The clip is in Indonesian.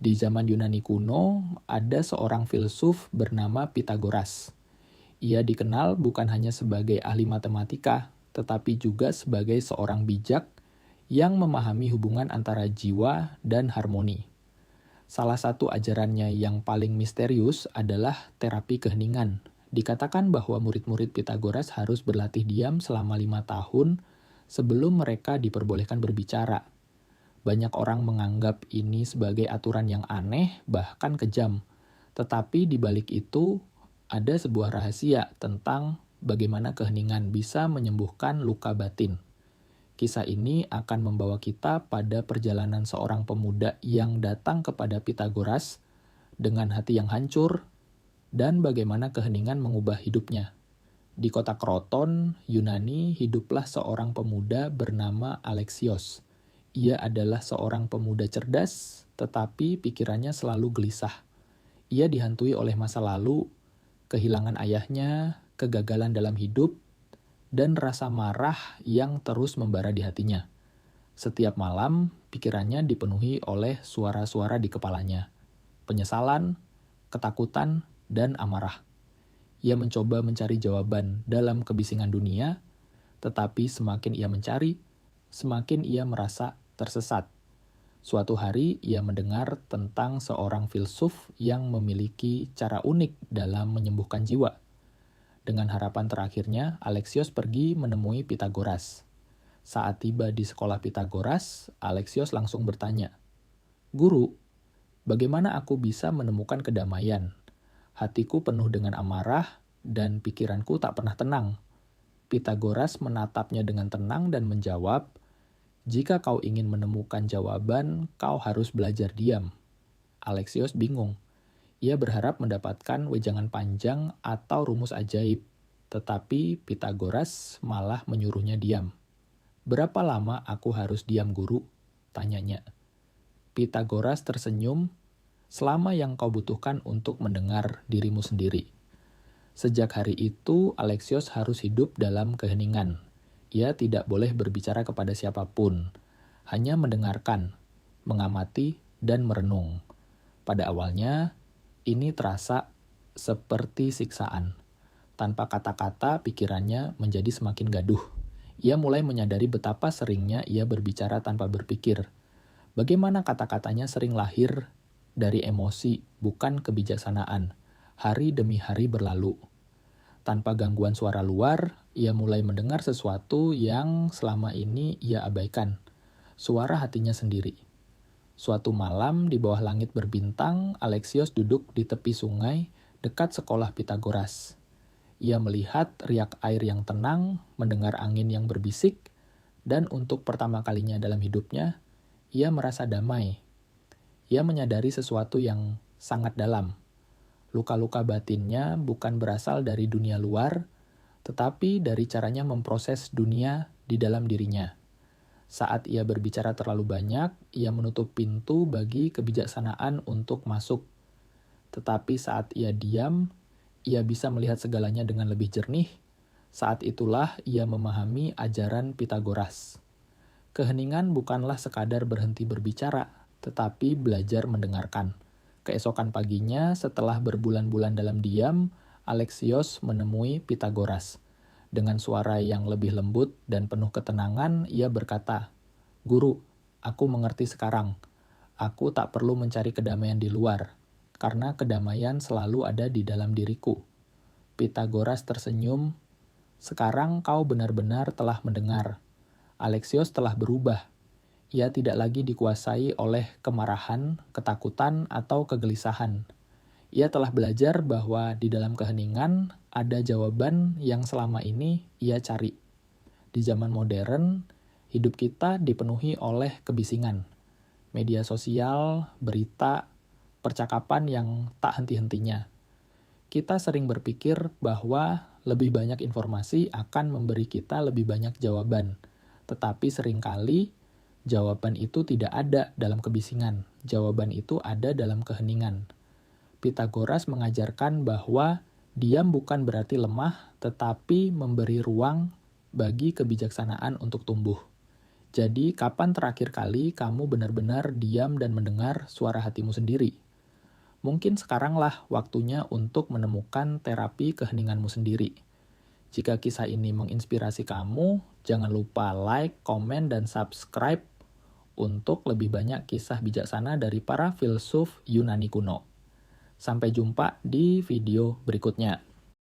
Di zaman Yunani kuno, ada seorang filsuf bernama Pitagoras. Ia dikenal bukan hanya sebagai ahli matematika, tetapi juga sebagai seorang bijak yang memahami hubungan antara jiwa dan harmoni. Salah satu ajarannya yang paling misterius adalah terapi keheningan. Dikatakan bahwa murid-murid Pitagoras harus berlatih diam selama 5 tahun sebelum mereka diperbolehkan berbicara. Banyak orang menganggap ini sebagai aturan yang aneh, bahkan kejam. Tetapi di balik itu, ada sebuah rahasia tentang bagaimana keheningan bisa menyembuhkan luka batin. Kisah ini akan membawa kita pada perjalanan seorang pemuda yang datang kepada Pitagoras dengan hati yang hancur dan bagaimana keheningan mengubah hidupnya. Di kota Kroton, Yunani, hiduplah seorang pemuda bernama Alexios. Ia adalah seorang pemuda cerdas, tetapi pikirannya selalu gelisah. Ia dihantui oleh masa lalu, kehilangan ayahnya, kegagalan dalam hidup, dan rasa marah yang terus membara di hatinya. Setiap malam, pikirannya dipenuhi oleh suara-suara di kepalanya. Penyesalan, ketakutan, dan amarah. Ia mencoba mencari jawaban dalam kebisingan dunia, tetapi semakin ia mencari, semakin ia merasa tersesat. Suatu hari ia mendengar tentang seorang filsuf yang memiliki cara unik dalam menyembuhkan jiwa. Dengan harapan terakhirnya, Alexios pergi menemui Pitagoras. Saat tiba di sekolah Pitagoras, Alexios langsung bertanya, "Guru, bagaimana aku bisa menemukan kedamaian? Hatiku penuh dengan amarah dan pikiranku tak pernah tenang." Pitagoras menatapnya dengan tenang dan menjawab, "Jika kau ingin menemukan jawaban, kau harus belajar diam." Alexios bingung. Ia berharap mendapatkan wejangan panjang atau rumus ajaib, tetapi Pitagoras malah menyuruhnya diam. "Berapa lama aku harus diam, guru?" tanyanya. Pitagoras tersenyum, "Selama yang kau butuhkan untuk mendengar dirimu sendiri." Sejak hari itu, Alexios harus hidup dalam keheningan. Ia tidak boleh berbicara kepada siapapun, hanya mendengarkan, mengamati, dan merenung. Pada awalnya, ini terasa seperti siksaan. Tanpa kata-kata, pikirannya menjadi semakin gaduh. Ia mulai menyadari betapa seringnya ia berbicara tanpa berpikir. Bagaimana kata-katanya sering lahir dari emosi, bukan kebijaksanaan. Hari demi hari berlalu. Tanpa gangguan suara luar, ia mulai mendengar sesuatu yang selama ini ia abaikan. Suara hatinya sendiri. Suatu malam di bawah langit berbintang, Alexios duduk di tepi sungai dekat sekolah Pitagoras. Ia melihat riak air yang tenang, mendengar angin yang berbisik, dan untuk pertama kalinya dalam hidupnya, ia merasa damai. Ia menyadari sesuatu yang sangat dalam. Luka-luka batinnya bukan berasal dari dunia luar, tetapi dari caranya memproses dunia di dalam dirinya. Saat ia berbicara terlalu banyak, ia menutup pintu bagi kebijaksanaan untuk masuk. Tetapi saat ia diam, ia bisa melihat segalanya dengan lebih jernih. Saat itulah ia memahami ajaran Pitagoras. Keheningan bukanlah sekadar berhenti berbicara, tetapi belajar mendengarkan. Keesokan paginya, setelah berbulan-bulan dalam diam, Alexios menemui Pitagoras. Dengan suara yang lebih lembut dan penuh ketenangan, ia berkata, "Guru, aku mengerti sekarang. Aku tak perlu mencari kedamaian di luar, karena kedamaian selalu ada di dalam diriku." Pitagoras tersenyum, "Sekarang kau benar-benar telah mendengar." Alexios telah berubah. Ia tidak lagi dikuasai oleh kemarahan, ketakutan, atau kegelisahan. Ia telah belajar bahwa di dalam keheningan ada jawaban yang selama ini ia cari. Di zaman modern, hidup kita dipenuhi oleh kebisingan. Media sosial, berita, percakapan yang tak henti-hentinya. Kita sering berpikir bahwa lebih banyak informasi akan memberi kita lebih banyak jawaban. Tetapi seringkali jawaban itu tidak ada dalam kebisingan. Jawaban itu ada dalam keheningan. Pitagoras mengajarkan bahwa diam bukan berarti lemah, tetapi memberi ruang bagi kebijaksanaan untuk tumbuh. Jadi, kapan terakhir kali kamu benar-benar diam dan mendengar suara hatimu sendiri? Mungkin sekaranglah waktunya untuk menemukan terapi keheninganmu sendiri. Jika kisah ini menginspirasi kamu, jangan lupa like, komen, dan subscribe untuk lebih banyak kisah bijaksana dari para filsuf Yunani kuno. Sampai jumpa di video berikutnya.